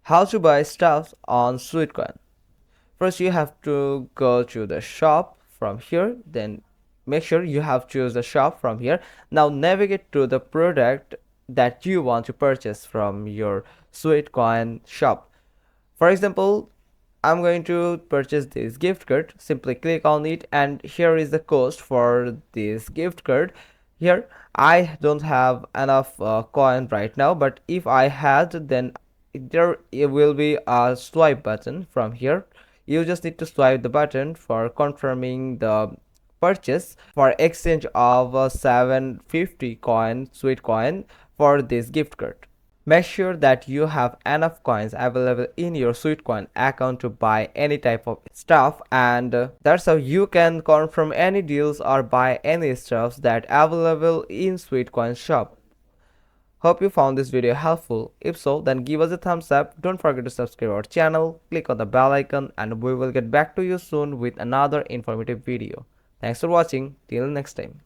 How to buy stuff on Sweatcoin. First, you have to go to the shop from here. Then make sure you have choose the shop from here. Now navigate to the product that you want to purchase from your Sweatcoin shop. For example, I'm going to purchase this gift card. Simply click on it, and here is the cost for this gift card. Here I don't have enough coin right now, but if I had, then there it will be a swipe button from here. You just need to swipe the button for confirming the purchase for exchange of 750 coin sweet coin for this gift card. Make sure that you have enough coins available in your Sweetcoin account to buy any type of stuff, and that's how you can confirm any deals or buy any stuffs that available in Sweetcoin shop. Hope you found this video helpful. If so, then give us a thumbs up. Don't forget to subscribe our channel, click on the bell icon, and we will get back to you soon with another informative video. Thanks for watching. Till next time.